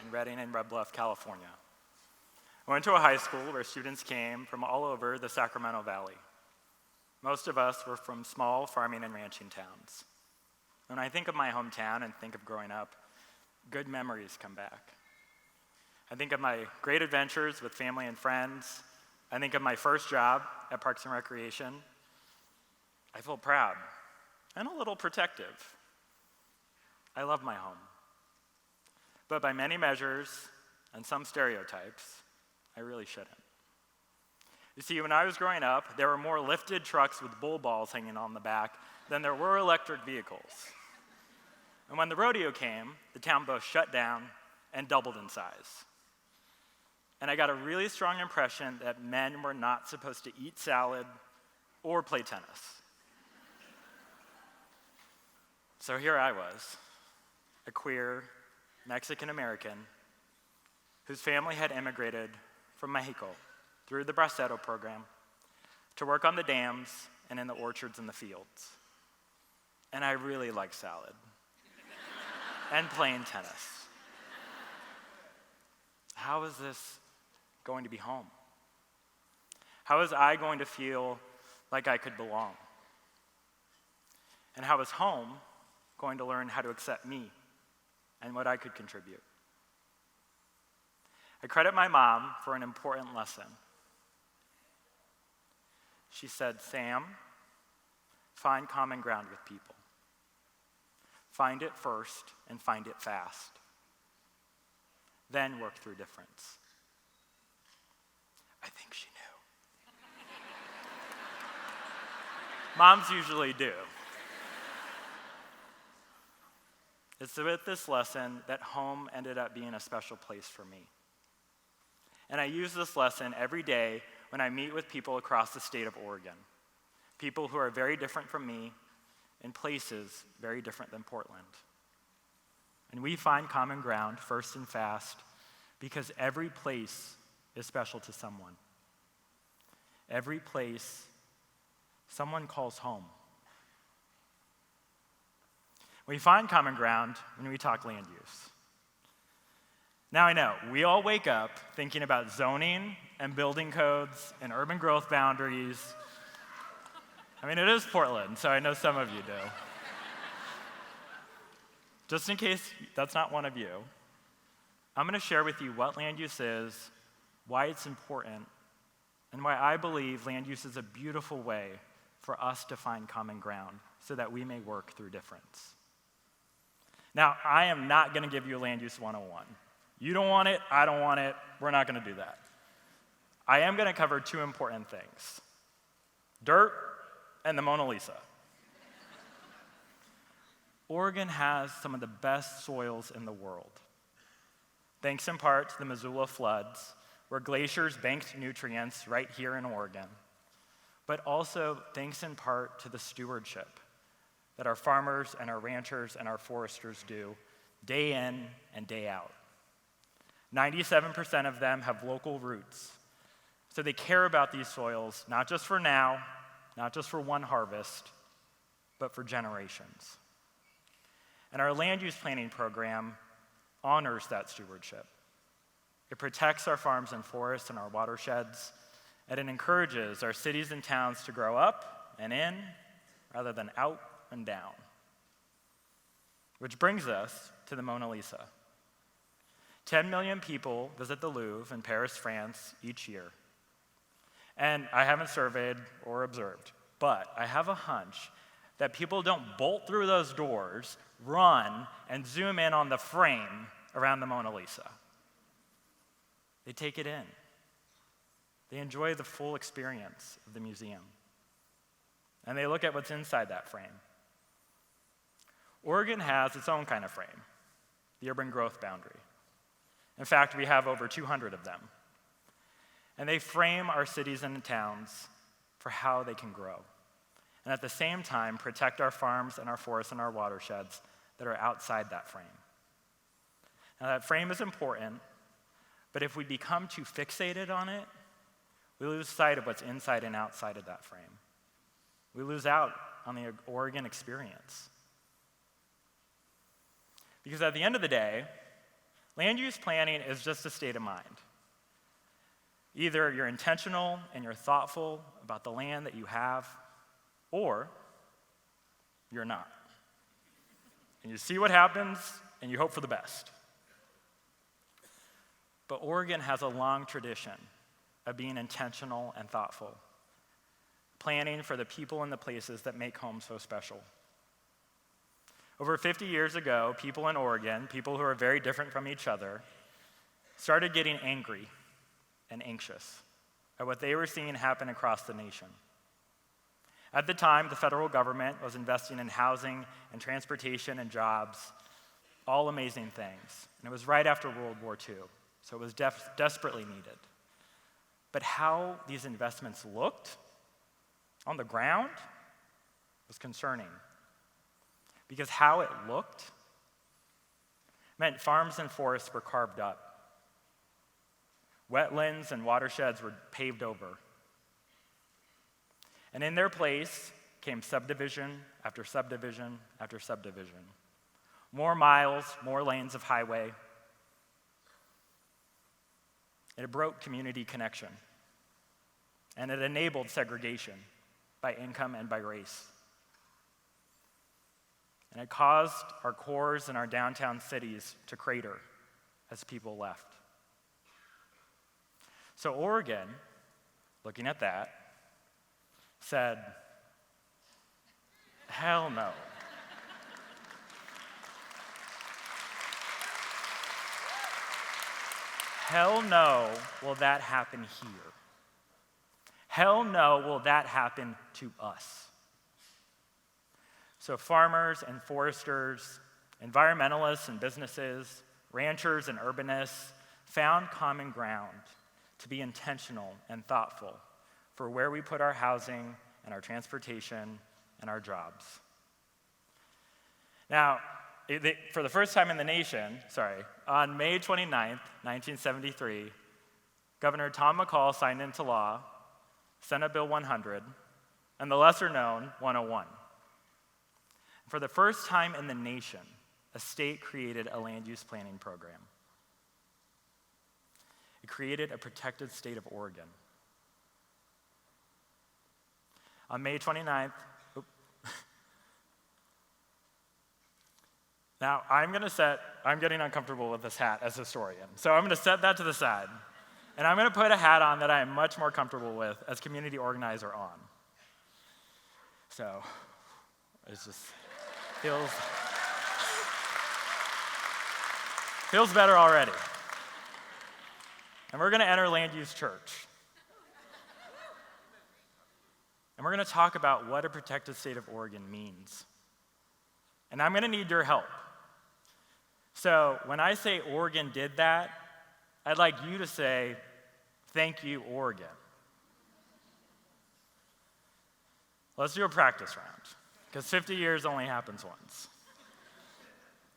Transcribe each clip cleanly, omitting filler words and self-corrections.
in Redding and Red Bluff, California. I went to a high school where students came from all over the Sacramento Valley. Most of us were from small farming and ranching towns. When I think of my hometown and think of growing up, good memories come back. I think of my great adventures with family and friends. I think of my first job at Parks and Recreation. I feel proud and a little protective. I love my home. But by many measures and some stereotypes, I really shouldn't. You see, when I was growing up, there were more lifted trucks with bull balls hanging on the back than there were electric vehicles. And when the rodeo came, the town both shut down and doubled in size. And I got a really strong impression that men were not supposed to eat salad or play tennis. So here I was, a queer Mexican-American whose family had immigrated from Mexico through the Bracero program to work on the dams and in the orchards and the fields. And I really like salad and playing tennis. How is this going to be home? How was I going to feel like I could belong? And how was home going to learn how to accept me and what I could contribute? I credit my mom for an important lesson. She said, "Sam, find common ground with people. Find it first and find it fast. Then work through difference." I think she knew. Moms usually do. It's with this lesson that home ended up being a special place for me. And I use this lesson every day when I meet with people across the state of Oregon, people who are very different from me in places very different than Portland. And we find common ground first and fast because every place is special to someone. Every place someone calls home. We find common ground when we talk land use. Now I know, we all wake up thinking about zoning and building codes and urban growth boundaries. I mean, it is Portland, so I know some of you do. Just in case that's not one of you, I'm going to share with you what land use is, why it's important, and why I believe land use is a beautiful way for us to find common ground so that we may work through difference. Now, I am not going to give you land use 101. You don't want it, I don't want it, we're not going to do that. I am going to cover two important things: dirt and the Mona Lisa. Oregon has some of the best soils in the world, thanks in part to the Missoula floods, where glaciers banked nutrients right here in Oregon, but also thanks in part to the stewardship that our farmers and our ranchers and our foresters do day in and day out. 97% of them have local roots, so they care about these soils, not just for now, not just for one harvest, but for generations. And our land use planning program honors that stewardship. It protects our farms and forests and our watersheds, and it encourages our cities and towns to grow up and in rather than out and down. Which brings us to the Mona Lisa. 10 million people visit the Louvre in Paris, France each year. And I haven't surveyed or observed, but I have a hunch that people don't bolt through those doors, run, and zoom in on the frame around the Mona Lisa. They take it in. They enjoy the full experience of the museum. And they look at what's inside that frame. Oregon has its own kind of frame, the urban growth boundary. In fact, we have over 200 of them. And they frame our cities and towns for how they can grow. And at the same time, protect our farms and our forests and our watersheds that are outside that frame. Now, that frame is important, but if we become too fixated on it, we lose sight of what's inside and outside of that frame. We lose out on the Oregon experience. Because at the end of the day, Land use planning is just a state of mind. Either you're intentional and you're thoughtful about the land that you have, or you're not. And you see what happens, and you hope for the best. But Oregon has a long tradition of being intentional and thoughtful, planning for the people and the places that make home so special. Over 50 years ago, people in Oregon, people who are very different from each other, started getting angry and anxious at what they were seeing happen across the nation. At the time, the federal government was investing in housing and transportation and jobs, all amazing things. And it was right after World War II, so it was desperately needed. But how these investments looked on the ground was concerning. Because how it looked meant farms and forests were carved up. Wetlands and watersheds were paved over. And in their place came subdivision after subdivision after subdivision. More miles, more lanes of highway. It broke community connection. And it enabled segregation by income and by race. And it caused our cores and our downtown cities to crater as people left. So Oregon, looking at that, said, hell no. Hell no will that happen here. Hell no will that happen to us. So farmers and foresters, environmentalists and businesses, ranchers and urbanists found common ground to be intentional and thoughtful for where we put our housing and our transportation and our jobs. Now, for the first time in the nation, on May 29th, 1973, Governor Tom McCall signed into law Senate Bill 100 and the lesser-known 101. For the first time in the nation, a state created a land use planning program. It created a protected state of Oregon. On May 29th, now I'm getting uncomfortable with this hat as historian, so I'm going to set that to the side, and I'm going to put a hat on that I am much more comfortable with as community organizer on. So, it's just feels better already. And we're going to enter Land Use Church. And we're going to talk about what a protected state of Oregon means. And I'm going to need your help. So when I say Oregon did that, I'd like you to say, thank you, Oregon. Let's do a practice round, because 50 years only happens once.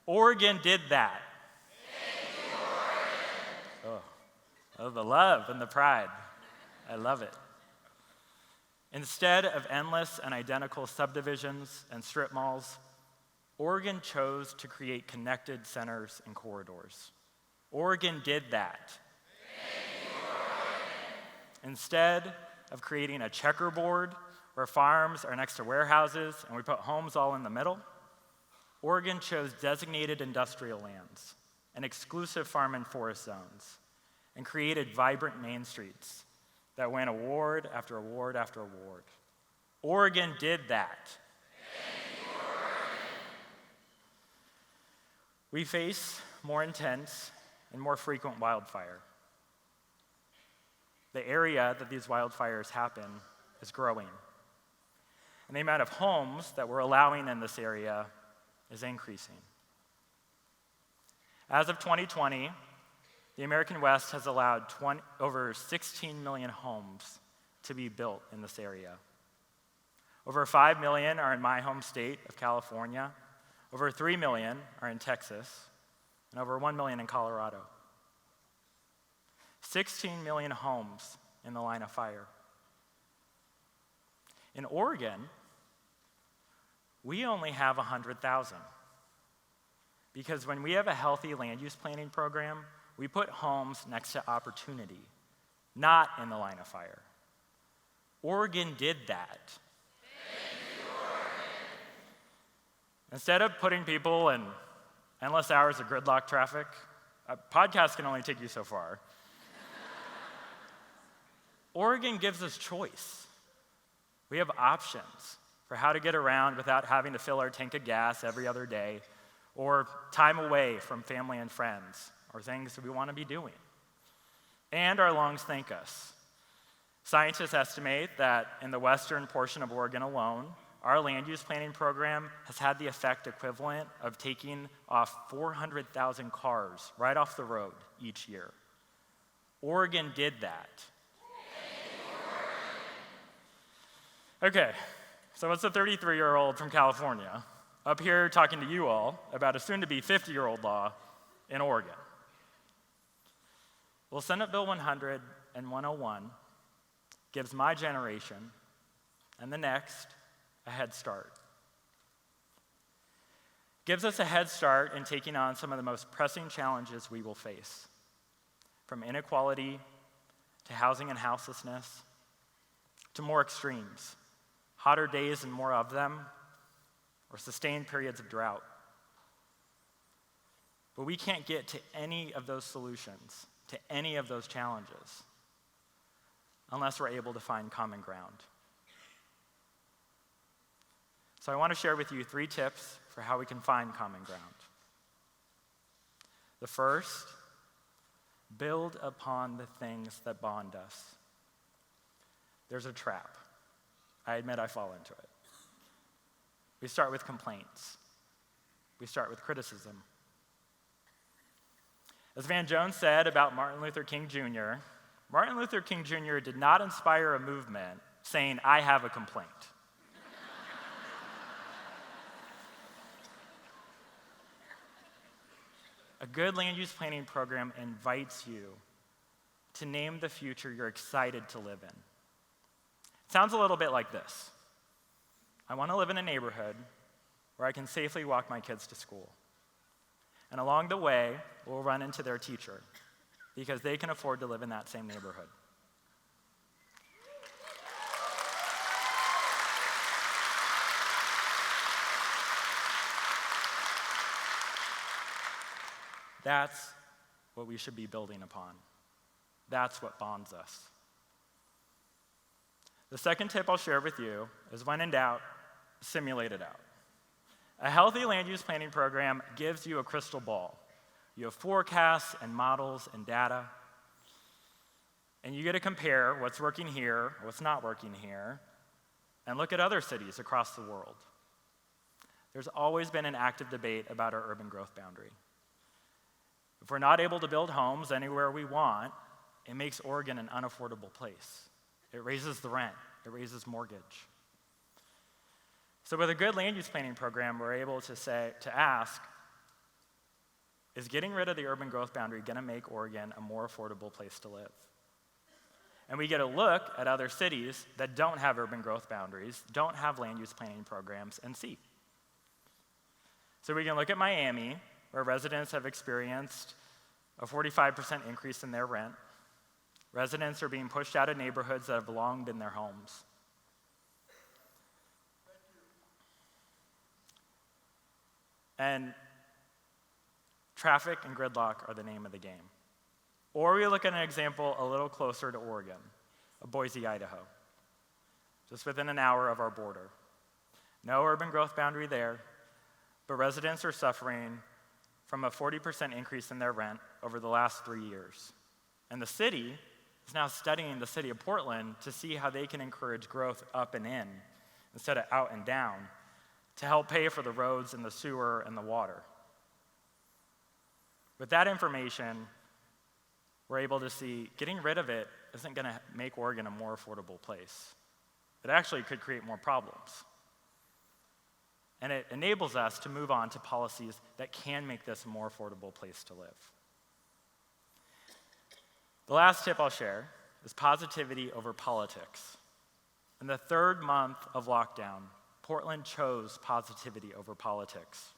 Oregon did that. Thank you, Oregon. Oh, the love and the pride. I love it. Instead of endless and identical subdivisions and strip malls, Oregon chose to create connected centers and corridors. Oregon did that. Thank you, Oregon. Instead of creating a checkerboard where farms are next to warehouses and we put homes all in the middle, Oregon chose designated industrial lands and exclusive farm and forest zones and created vibrant main streets that went award after award after award. Oregon did that. Thank you, Oregon. We face more intense and more frequent wildfire. The area that these wildfires happen is growing. And the amount of homes that we're allowing in this area is increasing. As of 2020, the American West has allowed over 16 million homes to be built in this area. Over 5 million are in my home state of California, over 3 million are in Texas, and over 1 million in Colorado. 16 million homes in the line of fire. In Oregon, we only have 100,000. Because when we have a healthy land use planning program, we put homes next to opportunity, not in the line of fire. Oregon did that. Instead of putting people in endless hours of gridlock traffic, a podcast can only take you so far. Oregon gives us choice. We have options for how to get around without having to fill our tank of gas every other day, or time away from family and friends, or things that we want to be doing. And our lungs thank us. Scientists estimate that in the western portion of Oregon alone, our land use planning program has had the effect equivalent of taking off 400,000 cars right off the road each year. Oregon did that. Okay, so it's a 33-year-old from California up here talking to you all about a soon-to-be 50-year-old law in Oregon. Well, Senate Bill 100 and 101 gives my generation and the next a head start. Gives us a head start in taking on some of the most pressing challenges we will face, from inequality to housing and houselessness to more extremes, hotter days and more of them, or sustained periods of drought. But we can't get to any of those solutions, to any of those challenges, unless we're able to find common ground. So I want to share with you 3 tips for how we can find common ground. The first, build upon the things that bond us. There's a trap. I admit I fall into it. We start with complaints. We start with criticism. As Van Jones said about Martin Luther King Jr., Martin Luther King Jr. did not inspire a movement saying, "I have a complaint." A good land use planning program invites you to name the future you're excited to live in. It sounds a little bit like this. I want to live in a neighborhood where I can safely walk my kids to school. And along the way, we'll run into their teacher because they can afford to live in that same neighborhood. That's what we should be building upon. That's what bonds us. The second tip I'll share with you is, when in doubt, simulate it out. A healthy land use planning program gives you a crystal ball. You have forecasts and models and data, and you get to compare what's working here, what's not working here, and look at other cities across the world. There's always been an active debate about our urban growth boundary. If we're not able to build homes anywhere we want, it makes Oregon an unaffordable place. It raises the rent. It raises mortgage. So with a good land use planning program, we're able to ask, is getting rid of the urban growth boundary going to make Oregon a more affordable place to live? And we get a look at other cities that don't have urban growth boundaries, don't have land use planning programs, and see. So we can look at Miami, where residents have experienced a 45% increase in their rent. Residents are being pushed out of neighborhoods that have long been their homes. And traffic and gridlock are the name of the game. Or we look at an example a little closer to Oregon, Boise, Idaho, just within an hour of our border. No urban growth boundary there, but residents are suffering from a 40% increase in their rent over the last 3 years. And the city is now studying the city of Portland to see how they can encourage growth up and in instead of out and down to help pay for the roads and the sewer and the water. With that information, we're able to see getting rid of it isn't going to make Oregon a more affordable place. It actually could create more problems. And it enables us to move on to policies that can make this a more affordable place to live. The last tip I'll share is positivity over politics. In the 3rd month of lockdown, Portland chose positivity over politics.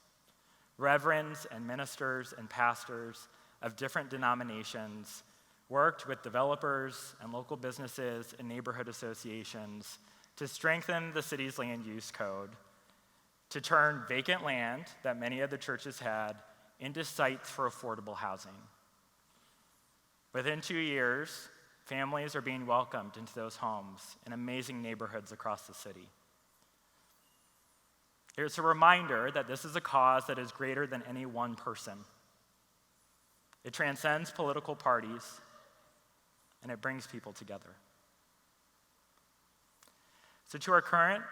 Reverends and ministers and pastors of different denominations worked with developers and local businesses and neighborhood associations to strengthen the city's land use code, to turn vacant land that many of the churches had into sites for affordable housing. Within 2 years, families are being welcomed into those homes in amazing neighborhoods across the city. It's a reminder that this is a cause that is greater than any one person. It transcends political parties, and it brings people together. So to our current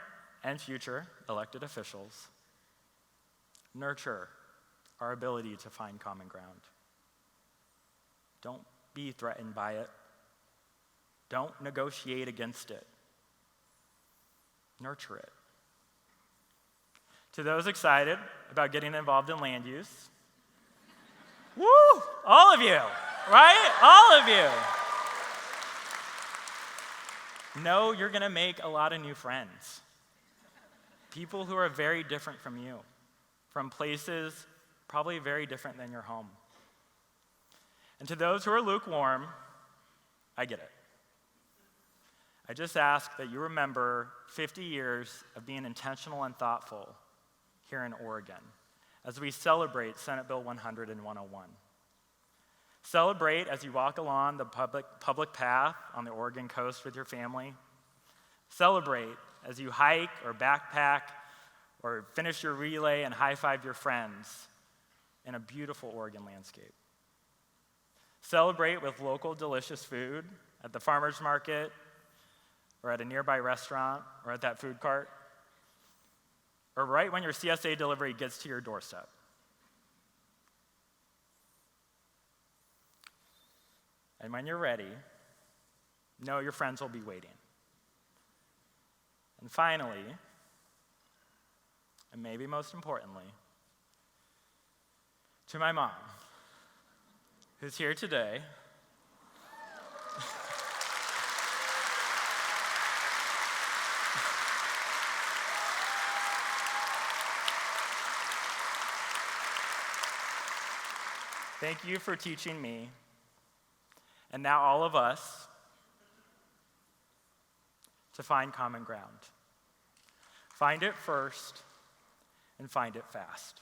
and future elected officials, nurture our ability to find common ground. Don't be threatened by it. Don't negotiate against it. Nurture it. To those excited about getting involved in land use, woo! All of you, right? All of you. Know you're going to make a lot of new friends. People who are very different from you, from places probably very different than your home. And to those who are lukewarm, I get it. I just ask that you remember 50 years of being intentional and thoughtful here in Oregon as we celebrate Senate Bill 100 and 101. Celebrate as you walk along the public path on the Oregon coast with your family. Celebrate as you hike or backpack or finish your relay and high-five your friends in a beautiful Oregon landscape. Celebrate with local delicious food at the farmer's market or at a nearby restaurant or at that food cart, or right when your CSA delivery gets to your doorstep. And when you're ready, know your friends will be waiting. And finally, and maybe most importantly, to my mom, who's here today. Thank you for teaching me, and now all of us, to find common ground. Find it first, and find it fast.